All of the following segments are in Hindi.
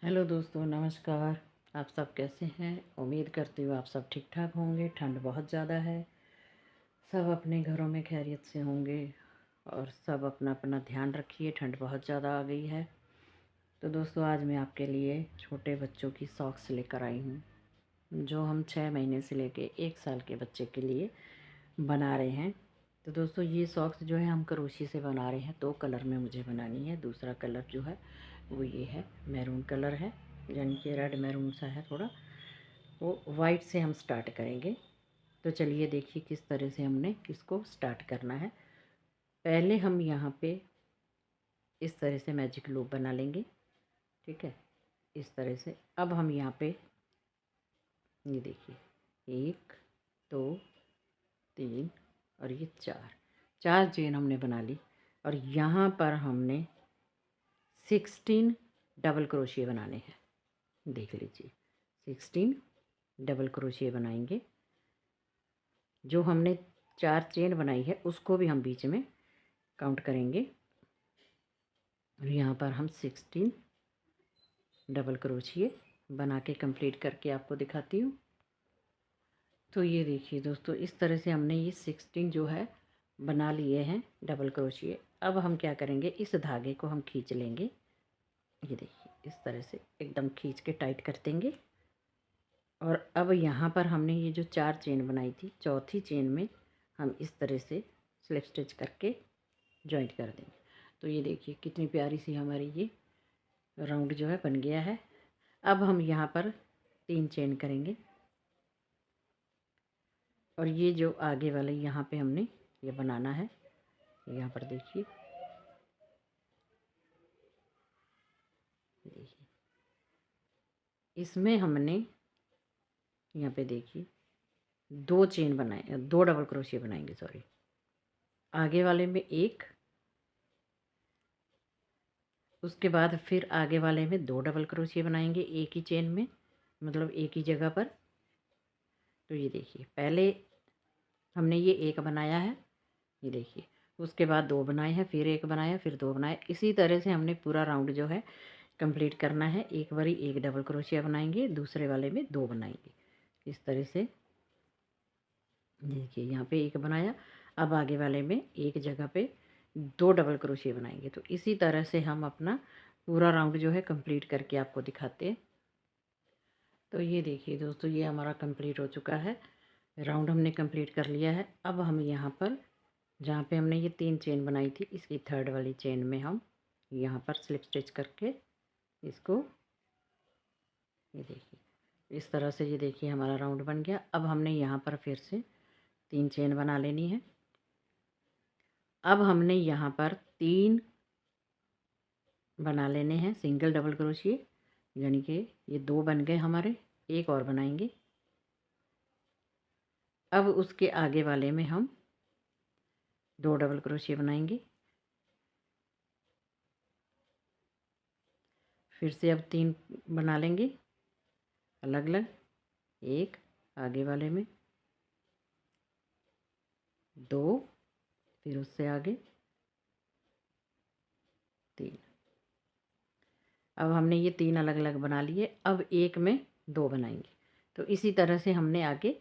हेलो दोस्तों, नमस्कार। आप सब कैसे हैं? उम्मीद करती हूँ आप सब ठीक ठाक होंगे। ठंड बहुत ज़्यादा है, सब अपने घरों में खैरियत से होंगे और सब अपना अपना ध्यान रखिए। ठंड बहुत ज़्यादा आ गई है। तो दोस्तों, आज मैं आपके लिए छोटे बच्चों की सॉक्स लेकर आई हूँ, जो हम 6 महीने से लेके 1 साल के बच्चे के लिए बना रहे हैं। तो दोस्तों, ये सॉक्स जो है हम क्रोशी से बना रहे हैं। 2 कलर में मुझे बनानी है। दूसरा कलर जो है वो ये है, मैरून कलर है, यानी कि रेड मैरून सा है थोड़ा। वो वाइट से हम स्टार्ट करेंगे। तो चलिए देखिए किस तरह से हमने इसको स्टार्ट करना है। पहले हम यहाँ पे इस तरह से मैजिक लूप बना लेंगे। ठीक है, इस तरह से। अब हम यहाँ पे ये देखिए, 1 2 3 और ये 4 चेन हमने बना ली। और यहाँ पर हमने 16 डबल क्रोशिया बनाने हैं। देख लीजिए, 16 डबल क्रोशिया बनाएंगे। जो हमने 4 चेन बनाई है उसको भी हम बीच में काउंट करेंगे। और यहाँ पर हम 16 डबल क्रोशिया बना के कंप्लीट करके आपको दिखाती हूँ। तो ये देखिए दोस्तों, इस तरह से हमने ये 16 जो है बना लिए हैं डबल क्रोशिया। अब हम क्या करेंगे, इस धागे को हम खींच लेंगे। ये देखिए, इस तरह से एकदम खींच के टाइट कर देंगे। और अब यहाँ पर हमने ये जो 4 चेन बनाई थी, चौथी चेन में हम इस तरह से स्लिप स्टिच करके जॉइंट कर देंगे। तो ये देखिए कितनी प्यारी सी हमारी ये राउंड जो है बन गया है। अब हम यहाँ पर 3 चेन करेंगे। और ये जो आगे वाले यहाँ पे हमने ये बनाना है। यहाँ पर देखिए, इसमें हमने यहाँ पे देखिए 2 चेन बनाए, 2 डबल क्रोशिया बनाएंगे, सॉरी। आगे वाले में एक, उसके बाद फिर आगे वाले में 2 डबल क्रोशिया बनाएंगे एक ही चेन में, मतलब एक ही जगह पर। तो ये देखिए, पहले हमने ये एक बनाया है, ये देखिए। उसके बाद 2 बनाए हैं, फिर एक बनाया, फिर 2 बनाए। इसी तरह से हमने पूरा राउंड जो है कंप्लीट करना है। एक बारी एक डबल क्रोशिया बनाएंगे, दूसरे वाले में 2 बनाएंगे, इस तरह से। देखिए यहाँ पे एक बनाया, अब आगे वाले में एक जगह पे 2 डबल क्रोशिया बनाएंगे। तो इसी तरह से हम अपना पूरा राउंड जो है कंप्लीट करके आपको दिखाते हैं। तो ये देखिए दोस्तों, ये हमारा कंप्लीट हो चुका है। राउंड हमने कंप्लीट कर लिया है। अब हम यहाँ पर जहाँ पे हमने ये 3 चेन बनाई थी, इसकी थर्ड वाली चेन में हम यहाँ पर स्लिप स्टिच करके इसको, ये देखिए इस तरह से, ये देखिए हमारा राउंड बन गया। अब हमने यहाँ पर फिर से 3 चेन बना लेनी है। अब हमने यहाँ पर 3 बना लेने हैं सिंगल डबल क्रोशिए, यानी कि ये 2 बन गए हमारे, एक और बनाएंगे। अब उसके आगे वाले में हम 2 डबल क्रोशिए बनाएंगे। फिर से अब 3 बना लेंगे अलग अलग, एक आगे वाले में, 2, फिर उससे आगे 3। अब हमने ये 3 अलग अलग बना लिए। अब एक में 2 बनाएंगे। तो इसी तरह से हमने आगे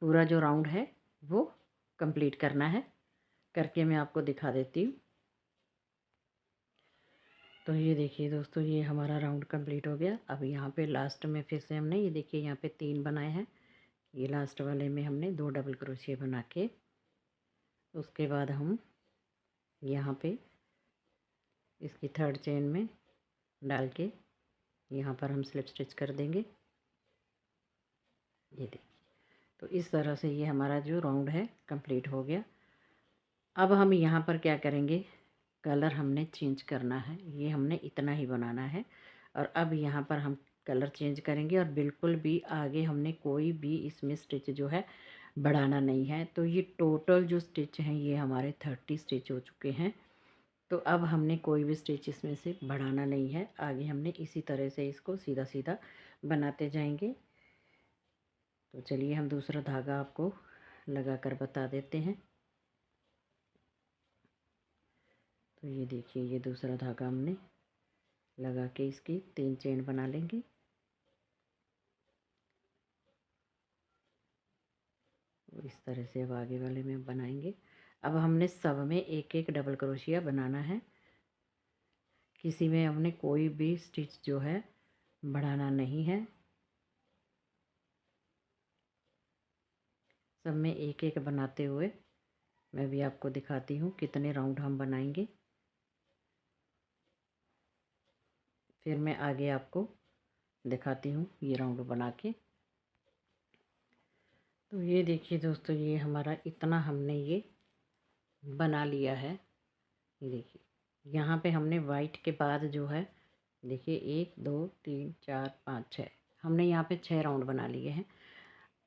पूरा जो राउंड है वो कंप्लीट करना है। करके मैं आपको दिखा देती हूँ। तो ये देखिए दोस्तों, ये हमारा राउंड कंप्लीट हो गया। अब यहाँ पे लास्ट में फिर से हमने, ये देखिए यहाँ पे 3 बनाए हैं। ये लास्ट वाले में हमने 2 डबल क्रोशिया बना के, उसके बाद हम यहाँ पे इसकी थर्ड चेन में डाल के यहाँ पर हम स्लिप स्टिच कर देंगे। ये देखिए, तो इस तरह से ये हमारा जो राउंड है कंप्लीट हो गया। अब हम यहाँ पर क्या करेंगे, कलर हमने चेंज करना है। ये हमने इतना ही बनाना है। और अब यहाँ पर हम कलर चेंज करेंगे, और बिल्कुल भी आगे हमने कोई भी इसमें स्टिच जो है बढ़ाना नहीं है। तो ये टोटल जो स्टिच हैं ये हमारे 30 स्टिच हो चुके हैं। तो अब हमने कोई भी स्टिच इसमें से बढ़ाना नहीं है। आगे हमने इसी तरह से इसको सीधा सीधा बनाते जाएंगे। तो चलिए हम दूसरा धागा आपको लगा कर बता देते हैं। तो ये देखिए, ये दूसरा धागा हमने लगा के इसकी 3 चेन बना लेंगे। इस तरह से अब आगे वाले में बनाएंगे। अब हमने सब में एक एक डबल क्रोशिया बनाना है। किसी में हमने कोई भी स्टिच जो है बढ़ाना नहीं है। सब में एक एक बनाते हुए मैं भी आपको दिखाती हूँ कितने राउंड हम बनाएंगे। फिर मैं आगे आपको दिखाती हूँ ये राउंड बना के। तो ये देखिए दोस्तों, ये हमारा इतना हमने ये बना लिया है। ये देखिए यहाँ पे हमने वाइट के बाद जो है, देखिए 1 2 3 4 5 6, हमने यहाँ पे 6 राउंड बना लिए हैं।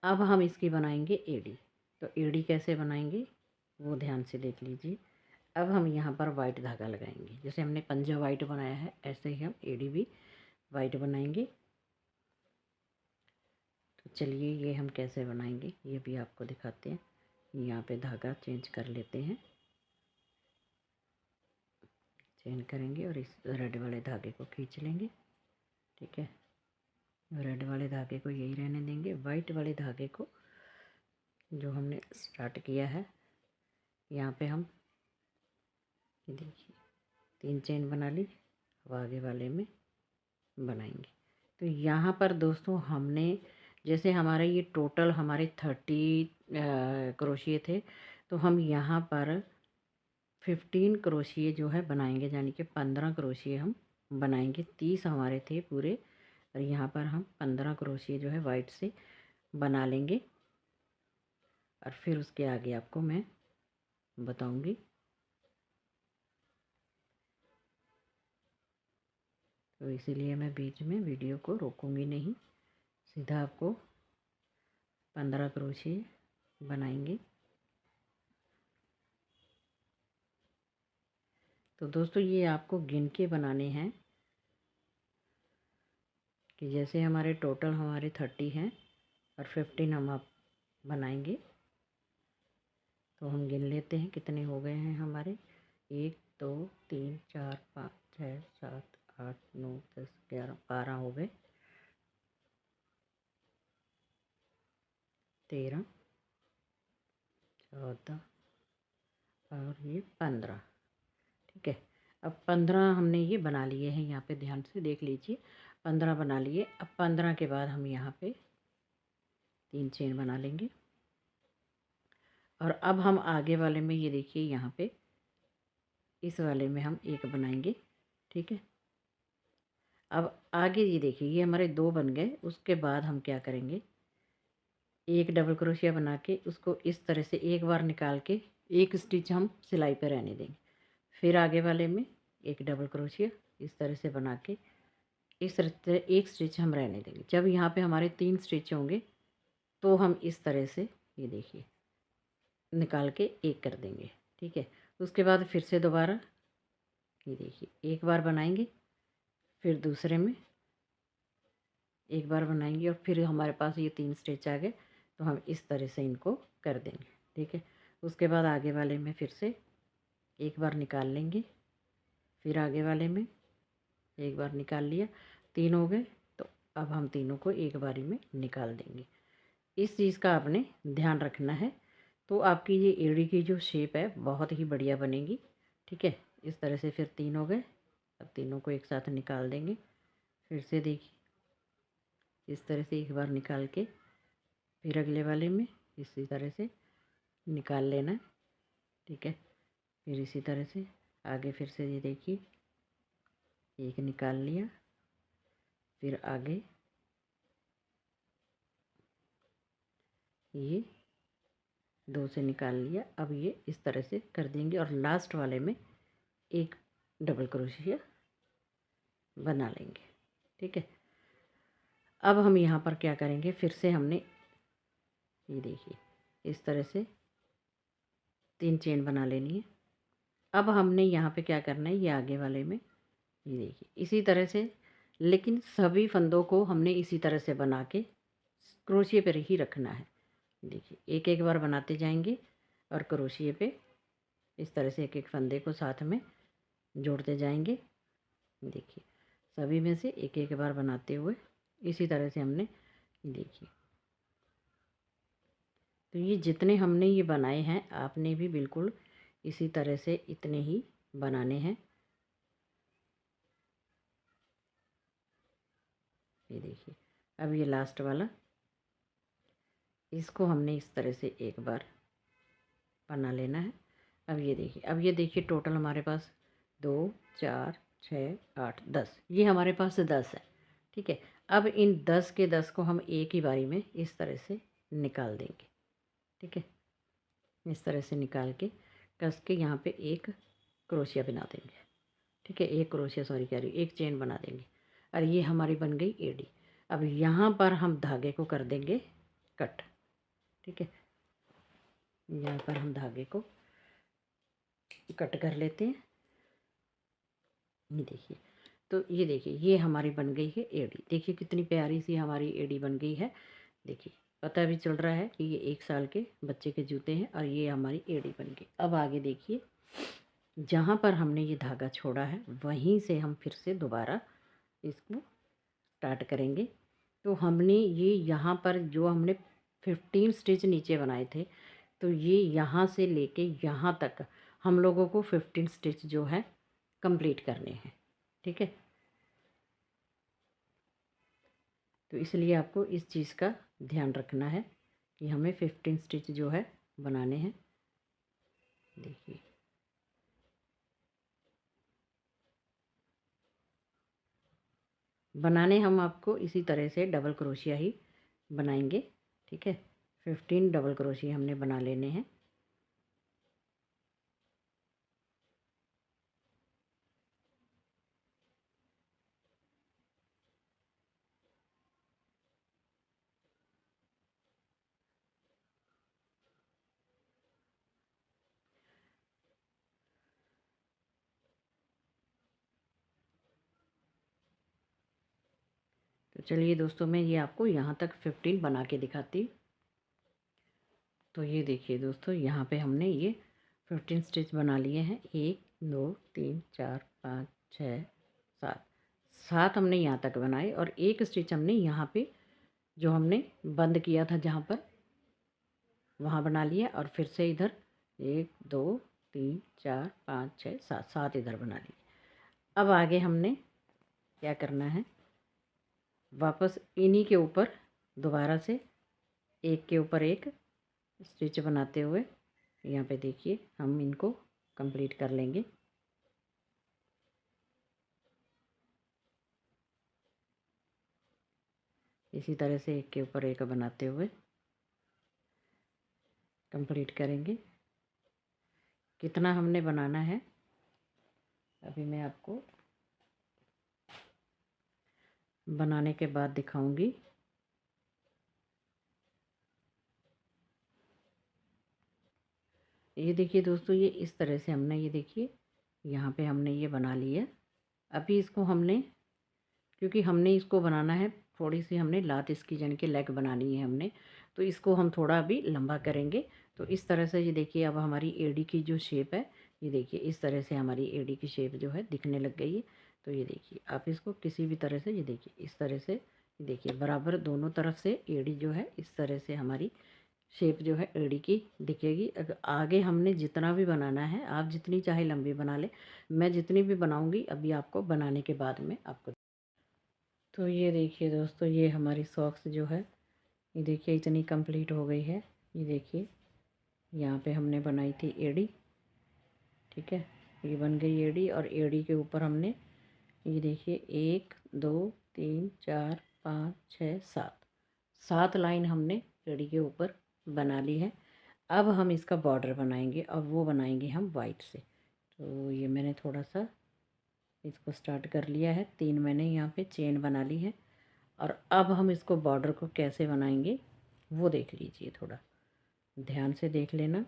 अब हम इसकी बनाएंगे एड़ी। तो एड़ी कैसे बनाएंगे वो ध्यान से देख लीजिए। अब हम यहाँ पर वाइट धागा लगाएंगे। जैसे हमने पंजा वाइट बनाया है ऐसे ही हम एड़ी भी वाइट बनाएंगे। तो चलिए ये हम कैसे बनाएंगे ये भी आपको दिखाते हैं। यहाँ पे धागा चेंज कर लेते हैं, चेंज करेंगे और इस रेड वाले धागे को खींच लेंगे। ठीक है, रेड वाले धागे को यही रहने देंगे। वाइट वाले धागे को जो हमने स्टार्ट किया है यहाँ पे हम देखिए 3 चेन बना ली। अब आगे वाले में बनाएंगे। तो यहाँ पर दोस्तों हमने, जैसे हमारे ये टोटल हमारे 30 क्रोशिए थे, तो हम यहाँ पर 15 क्रोशिए जो है बनाएंगे, यानी कि 15 क्रोशिए हम बनाएंगे। 30 हमारे थे पूरे, और यहाँ पर हम 15 क्रोशिए जो है वाइट से बना लेंगे। और फिर उसके आगे आपको मैं बताऊंगी। तो इसीलिए मैं बीच में वीडियो को रोकूंगी नहीं, सीधा आपको 15 क्रोशिए बनाएंगे। तो दोस्तों ये आपको गिन के बनाने हैं कि जैसे हमारे टोटल हमारे 30 हैं और 15 हम आप बनाएंगे। तो हम गिन लेते हैं कितने हो गए हैं हमारे। 1 2 3 4 5 6 7 8 9 10 11 12 हो गए, 13 14 और ये 15। ठीक है, अब 15 हमने ये बना लिए हैं। यहाँ पे ध्यान से देख लीजिए, 15 बना लिए। अब 15 के बाद हम यहाँ पे 3 चेन बना लेंगे। और अब हम आगे वाले में ये देखिए यहाँ पे इस वाले में हम एक बनाएंगे। ठीक है, अब आगे ये देखिए ये हमारे 2 बन गए। उसके बाद हम क्या करेंगे, एक डबल क्रोशिया बना के उसको इस तरह से एक बार निकाल के एक स्टिच हम सिलाई पे रहने देंगे। फिर आगे वाले में एक डबल क्रोशिया इस तरह से बना के इस तरह से एक स्टिच हम रहने देंगे। जब यहाँ पे हमारे 3 स्टिच होंगे तो हम इस तरह से ये देखिए निकाल के एक कर देंगे। ठीक है, उसके बाद फिर से दोबारा ये देखिए एक बार बनाएंगे, फिर दूसरे में एक बार बनाएंगे और फिर हमारे पास ये 3 स्टिच आ गए। तो हम इस तरह से इनको कर देंगे। ठीक है, उसके बाद आगे वाले में फिर से एक बार निकाल लेंगे, फिर आगे वाले में एक बार निकाल लिया, 3 हो गए। तो अब हम तीनों को एक बारी में निकाल देंगे। इस चीज़ का आपने ध्यान रखना है। तो आपकी ये एड़ी की जो शेप है बहुत ही बढ़िया बनेगी। ठीक है, इस तरह से फिर 3 हो गए। अब तीनों को एक साथ निकाल देंगे। फिर से देखिए इस तरह से एक बार निकाल के फिर अगले वाले में इसी तरह से निकाल लेना। ठीक है, फिर इसी तरह से आगे फिर से ये देखिए एक निकाल लिया, फिर आगे ये 2 से निकाल लिया। अब ये इस तरह से कर देंगे और लास्ट वाले में एक डबल क्रोशिया बना लेंगे। ठीक है, अब हम यहाँ पर क्या करेंगे, फिर से हमने ये देखिए इस तरह से 3 चेन बना लेनी है। अब हमने यहाँ पे क्या करना है, ये आगे वाले में ये देखिए इसी तरह से, लेकिन सभी फंदों को हमने इसी तरह से बना के क्रोशिए पर ही रखना है। देखिए एक एक बार बनाते जाएंगे और क्रोशिए पे इस तरह से एक एक फंदे को साथ में जोड़ते जाएंगे। देखिए सभी में से एक एक बार बनाते हुए इसी तरह से हमने, देखिए। तो ये जितने हमने ये बनाए हैं आपने भी बिल्कुल इसी तरह से इतने ही बनाने हैं। ये देखिए, अब ये लास्ट वाला, इसको हमने इस तरह से एक बार बना लेना है। अब ये देखिए टोटल हमारे पास 2 4 6 8 10, ये हमारे पास 10 है। ठीक है, अब इन 10 के 10 को हम एक ही बारी में इस तरह से निकाल देंगे। ठीक है, इस तरह से निकाल के कस के यहाँ पे एक क्रोशिया बना देंगे। ठीक है, एक क्रोशिया, सॉरी कह रही हूँ, एक चेन बना देंगे और ये हमारी बन गई एड़ी। अब यहाँ पर हम धागे को कर देंगे कट। ठीक है, यहाँ पर हम धागे को कट कर लेते हैं। ये देखिए, तो ये देखिए ये हमारी बन गई है एड़ी। देखिए कितनी प्यारी सी हमारी एड़ी बन गई है। देखिए पता भी चल रहा है कि ये 1 साल के बच्चे के जूते हैं और ये हमारी एड़ी बन गई। अब आगे देखिए, जहाँ पर हमने ये धागा छोड़ा है वहीं से हम फिर से दोबारा इसको स्टार्ट करेंगे। तो हमने ये यहाँ पर जो हमने 15 स्टिच नीचे बनाए थे, तो ये यहाँ से लेके यहाँ तक हम लोगों को 15 स्टिच जो है कंप्लीट करने हैं। ठीक है, तो इसलिए आपको इस चीज़ का ध्यान रखना है कि हमें 15 स्टिच जो है बनाने हैं। देखिए बनाने हम आपको इसी तरह से डबल क्रोशिया ही बनाएंगे। ठीक है, 15 डबल क्रोशिया हमने बना लेने हैं। तो चलिए दोस्तों, मैं ये आपको यहाँ तक 15 बना के दिखाती हूँ। तो ये देखिए दोस्तों, यहाँ पे हमने ये 15 स्टिच बना लिए हैं। 1 2 3 4 5 6 7, 7 हमने यहाँ तक बनाए और एक स्टिच हमने यहाँ पे जो हमने बंद किया था जहाँ पर, वहाँ बना लिया और फिर से इधर 1 2 3 4 5 6 7, 7 इधर बना लिए। अब आगे हमने क्या करना है, वापस इन्हीं के ऊपर दोबारा से एक के ऊपर एक स्टिच बनाते हुए यहाँ पे देखिए हम इनको कंप्लीट कर लेंगे। इसी तरह से एक के ऊपर एक बनाते हुए कंप्लीट करेंगे। कितना हमने बनाना है अभी मैं आपको बनाने के बाद दिखाऊंगी। ये देखिए दोस्तों, ये इस तरह से हमने, ये देखिए यहाँ पे हमने ये बना लिया। अभी इसको हमने, क्योंकि हमने इसको बनाना है, थोड़ी सी हमने लात इसकी यानी कि लेग बनानी है हमने, तो इसको हम थोड़ा अभी लंबा करेंगे। तो इस तरह से ये देखिए अब हमारी एड़ी की जो शेप है, ये देखिए इस तरह से हमारी एड़ी की शेप जो है दिखने लग गई है। तो ये देखिए आप इसको किसी भी तरह से, ये देखिए इस तरह से, देखिए बराबर दोनों तरफ से एड़ी जो है इस तरह से हमारी शेप जो है एड़ी की दिखेगी। अगर आगे हमने जितना भी बनाना है, आप जितनी चाहे लंबी बना ले, मैं जितनी भी बनाऊंगी अभी आपको बनाने के बाद में आपको। तो ये देखिए दोस्तों, ये हमारी सॉक्स जो है, ये देखिए इतनी कंप्लीट हो गई है। ये देखिए यहाँ पे हमने बनाई थी एड़ी। ठीक है, ये बन गई एड़ी और एड़ी के ऊपर हमने, ये देखिए 1 2 3 4 5 6 7, 7 लाइन हमने एड़ी के ऊपर बना ली है। अब हम इसका बॉर्डर बनाएंगे और वो बनाएंगे हम वाइट से। तो ये मैंने थोड़ा सा इसको स्टार्ट कर लिया है, 3 मैंने यहाँ पे चेन बना ली है। और अब हम इसको बॉर्डर को कैसे बनाएंगे वो देख लीजिए, थोड़ा ध्यान से देख लेना।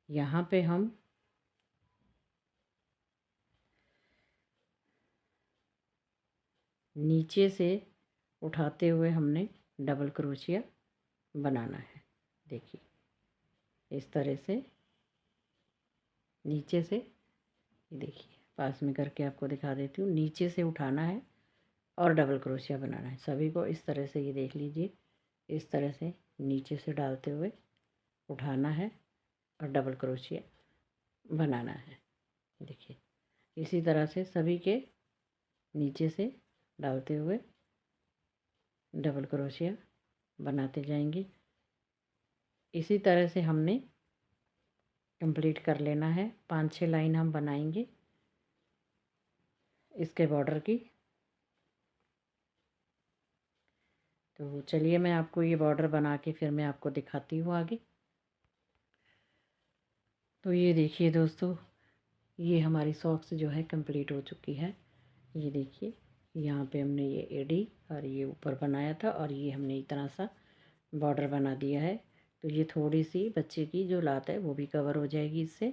यहाँ पे हम नीचे से उठाते हुए हमने डबल क्रोशिया बनाना है। देखिए इस तरह से नीचे से, देखिए पास में करके आपको दिखा देती हूँ। नीचे से उठाना है और डबल क्रोशिया बनाना है सभी को। इस तरह से ये देख लीजिए, इस तरह से नीचे से डालते हुए उठाना है और डबल क्रोशिया बनाना है। देखिए इसी तरह से सभी के नीचे से डालते हुए डबल क्रोशिया बनाते जाएंगे। इसी तरह से हमने कंप्लीट कर लेना है। 5-6 लाइन हम बनाएंगे इसके बॉर्डर की। तो चलिए मैं आपको ये बॉर्डर बना के फिर मैं आपको दिखाती हूँ आगे। तो ये देखिए दोस्तों, ये हमारी सॉक्स जो है कंप्लीट हो चुकी है। ये देखिए यहाँ पे हमने ये एडी और ये ऊपर बनाया था और ये हमने इतना सा बॉर्डर बना दिया है। तो ये थोड़ी सी बच्चे की जो लात है वो भी कवर हो जाएगी इससे,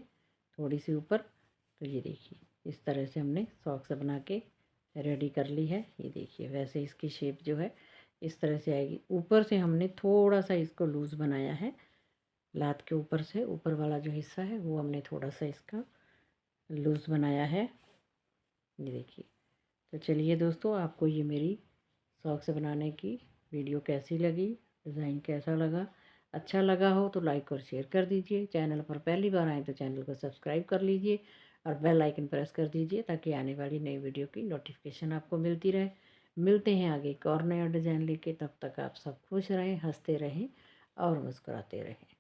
थोड़ी सी ऊपर। तो ये देखिए इस तरह से हमने सॉक्स बना के रेडी कर ली है। ये देखिए वैसे इसकी शेप जो है इस तरह से आएगी। ऊपर से हमने थोड़ा सा इसको लूज़ बनाया है, लात के ऊपर से ऊपर वाला जो हिस्सा है वो हमने थोड़ा सा इसका लूज़ बनाया है। ये देखिए। तो चलिए दोस्तों, आपको ये मेरी सॉक्स बनाने की वीडियो कैसी लगी, डिज़ाइन कैसा लगा? अच्छा लगा हो तो लाइक और शेयर कर दीजिए। चैनल पर पहली बार आए तो चैनल को सब्सक्राइब कर लीजिए और बेल आइकन प्रेस कर दीजिए ताकि आने वाली नई वीडियो की नोटिफिकेशन आपको मिलती रहे। मिलते हैं आगे एक और नया डिज़ाइन लेके। तब तक आप सब खुश रहें, हंसते रहें और मुस्कुराते रहें।